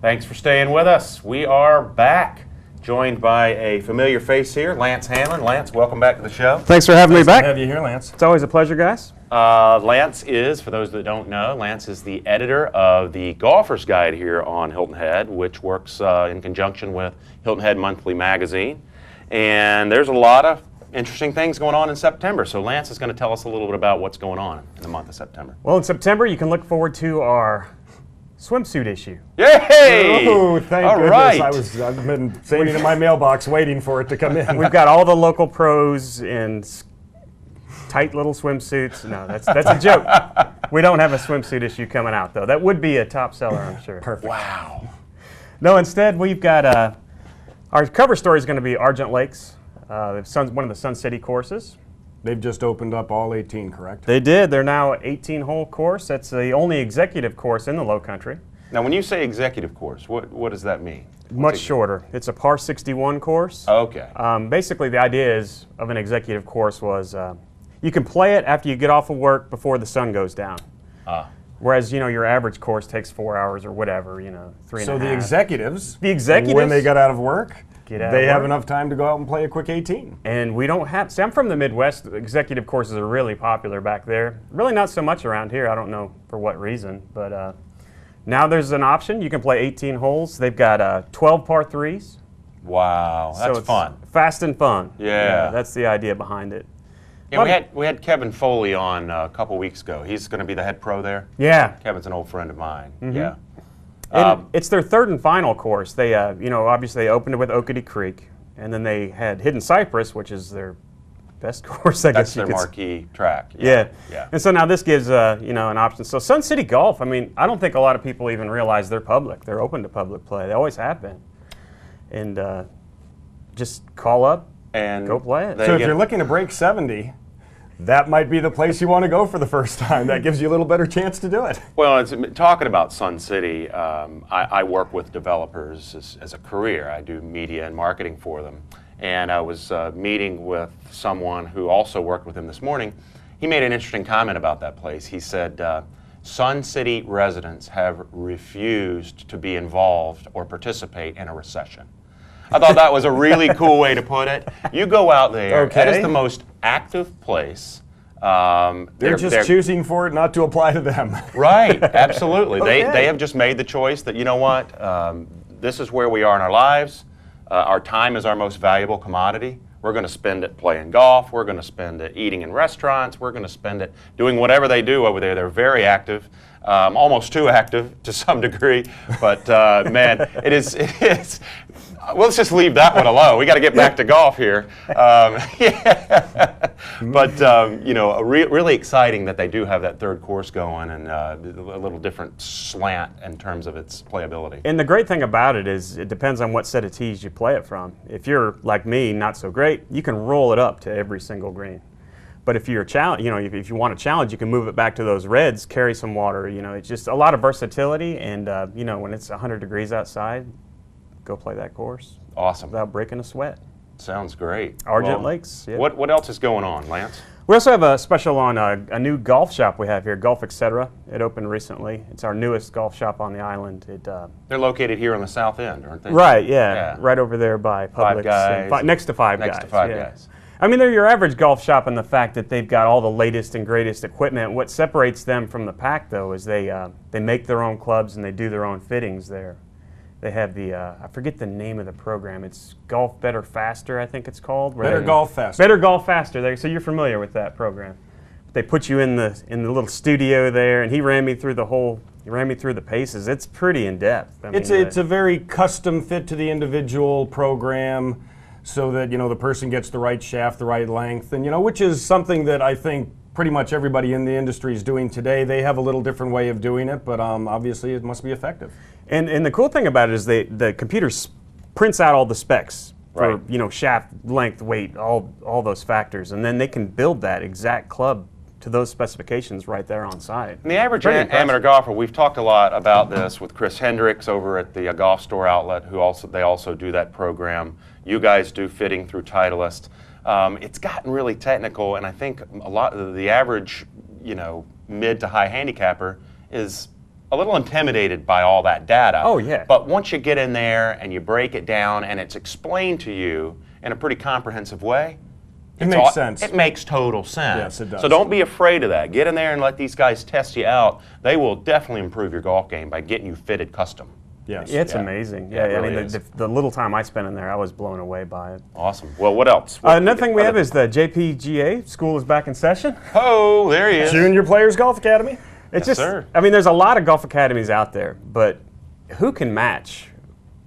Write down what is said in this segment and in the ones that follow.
Thanks for staying with us. We are back, joined by a familiar face here, Lance Hanlin. Lance, welcome back to the show. Thanks for having me back. Nice to have you here, Lance. It's always a pleasure, guys. Lance is, for those that don't know, Lance is the editor of the Golfer's Guide here on Hilton Head, which works in conjunction with Hilton Head Monthly Magazine. And there's a lot of interesting things going on in September. So Lance is going to tell us a little bit about what's going on in the month of September. Well, in September, you can look forward to our swimsuit issue. Yay! Oh, thank all goodness. right. I've been sitting in my mailbox waiting for it to come in. We've got all the local pros in tight little swimsuits. No, that's a joke. We don't have a swimsuit issue coming out, though. That would be a top seller, I'm sure. Perfect. Wow. No, instead, we've got our cover story is going to be Argent Lakes, one of the Sun City courses. They've just opened up all 18, correct? They did. They're now an 18-hole course. That's the only executive course in the Low Country. Now, when you say executive course, what does that mean? Much shorter. It's a par 61 course. Okay. Basically, the idea of an executive course was you can play it after you get off of work before the sun goes down. Whereas, your average course takes 4 hours or whatever, 3.5. So the executives, when they got out of work, they have enough time to go out and play a quick 18. And we don't have, see, I'm from the Midwest. Executive courses are really popular back there. Really not so much around here. I don't know for what reason, but now there's an option. You can play 18 holes. They've got 12 par 3s. Wow, that's so it's fun. Fast and fun. Yeah. That's the idea behind it. Yeah, we had Kevin Foley on a couple weeks ago. He's going to be the head pro there. Yeah. Kevin's an old friend of mine. Mm-hmm. Yeah. And it's their third and final course. They, obviously they opened it with Oakity Creek, and then they had Hidden Cypress, which is their best course, I guess That's their marquee track. Yeah. Yeah. And so now this gives, an option. So Sun City Golf, I don't think a lot of people even realize they're public. They're open to public play. They always have been. And just call up and go play it. So if you're looking to break 70, that might be the place you want to go for the first time. That gives you a little better chance to do it. Well, talking about Sun City, I work with developers as a career. I do media and marketing for them. And I was meeting with someone who also worked with him this morning. He made an interesting comment about that place. He said, Sun City residents have refused to be involved or participate in a recession. I thought that was a really cool way to put it. You go out there, that is the most active place. They're just choosing for it not to apply to them. Right, absolutely. Okay. They have just made the choice that, you know what, this is where we are in our lives. Our time is our most valuable commodity. We're going to spend it playing golf. We're going to spend it eating in restaurants. We're going to spend it doing whatever they do over there. They're very active. Almost too active to some degree, but man, it is. Well, let's just leave that one alone. We got to get back to golf here. Yeah. But really exciting that they do have that third course going and a little different slant in terms of its playability. And the great thing about it is it depends on what set of tees you play it from. If you're like me, not so great, you can roll it up to every single green. But if you're if you want a challenge, you can move it back to those reds, carry some water. It's just a lot of versatility. And when it's 100 degrees outside, go play that course. Awesome. Without breaking a sweat. Sounds great. Argent Lakes. Yeah. What else is going on, Lance? We also have a special on a new golf shop we have here, Golf Etc. It opened recently. It's our newest golf shop on the island. They're located here on the south end, aren't they? Right. Yeah. Right over there by Publix. Five Guys. Next to Five Guys. Next to Five Guys. They're your average golf shop in the fact that they've got all the latest and greatest equipment. What separates them from the pack, though, is they make their own clubs and they do their own fittings there. They have I forget the name of the program. It's Golf Better Faster, I think it's called. Better Golf Faster. Better Golf Faster. So you're familiar with that program. They put you in the little studio there, and he ran me through the paces. It's pretty in depth. It's a very custom fit to the individual program, so that the person gets the right shaft, the right length, and which is something that I think pretty much everybody in the industry is doing today. They have a little different way of doing it, but obviously it must be effective. And the cool thing about it is the computer prints out all the specs for shaft length, weight, all those factors, and then they can build that exact club to those specifications right there on site. And the average amateur golfer, we've talked a lot about this with Chris Hendricks over at the Golf Store Outlet, they also do that program. You guys do fitting through Titleist. It's gotten really technical, and I think a lot of the average, mid to high handicapper is a little intimidated by all that data. Oh, yeah. But once you get in there and you break it down and it's explained to you in a pretty comprehensive way, It makes sense. It makes total sense. Yes, it does. So don't be afraid of that. Get in there and let these guys test you out. They will definitely improve your golf game by getting you fitted custom. Yes. It's amazing. Yeah, Yeah, it really I mean, is. the little time I spent in there, I was blown away by it. Awesome. Well, what else? Another thing we have is the JPGA school is back in session. Oh, there he is. Junior Players Golf Academy. It's Yes, just, sir. I mean, there's a lot of golf academies out there, but who can match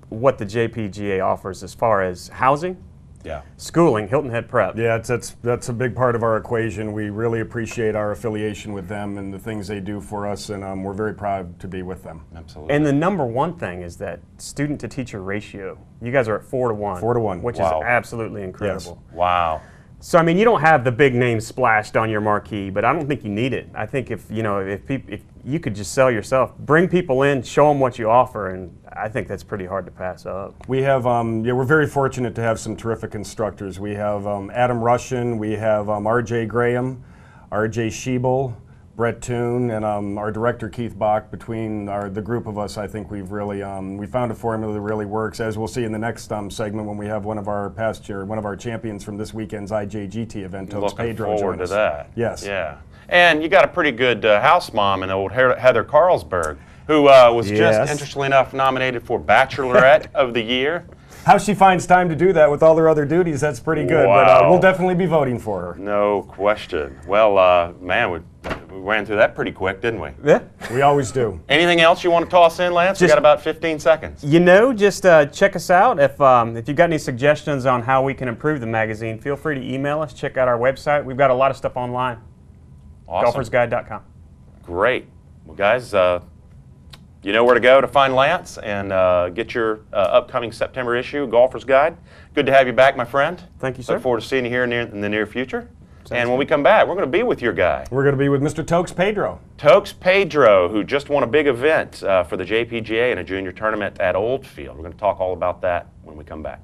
what the JPGA offers as far as housing, Yeah. schooling, Hilton Head Prep? Yeah, that's a big part of our equation. We really appreciate our affiliation with them and the things they do for us, and we're very proud to be with them. Absolutely. And the number one thing is that student to teacher ratio. You guys are at 4 to 1. 4 to 1. Which Wow. is absolutely incredible. Wow. So I mean, you don't have the big names splashed on your marquee, but I don't think you need it. I think if you could just sell yourself, bring people in, show them what you offer, and I think that's pretty hard to pass up. We have, we're very fortunate to have some terrific instructors. We have Adam Russian, we have R.J. Graham, R.J. Schiebel, Brett Toon, and our director Keith Bach. Between the group of us, I think we've really we found a formula that really works. As we'll see in the next segment when we have one of our champions from this weekend's IJGT event, Tokes Looking Pedro, forward join to us. that. Yes. Yeah. And you got a pretty good house mom in old Heather Carlsberg, who was Yes. just, interestingly enough, nominated for Bachelorette of the Year. How she finds time to do that with all her other duties, that's pretty good. But Wow. we'll definitely be voting for her. No question. Well, man, we ran through that pretty quick, didn't we? Yeah. We always do. Anything else you want to toss in, Lance? We Just- got about 15 seconds. You know, just check us out. If you've got any suggestions on how we can improve the magazine, feel free to email us. Check out our website. We've got a lot of stuff online. Awesome. GOLFER'SGuide.com. Great. Well, guys, you know where to go to find Lance and get your upcoming September issue, Golfer's Guide. Good to have you back, my friend. Thank you, sir. Look forward to seeing you here in the near future. Sounds And when we come back, we're going to be with your guy, We're going to be with Mr. Tokes Pedro. Tokes Pedro, who just won a big event for the JPGA in a junior tournament at Oldfield. We're going to talk all about that when we come back.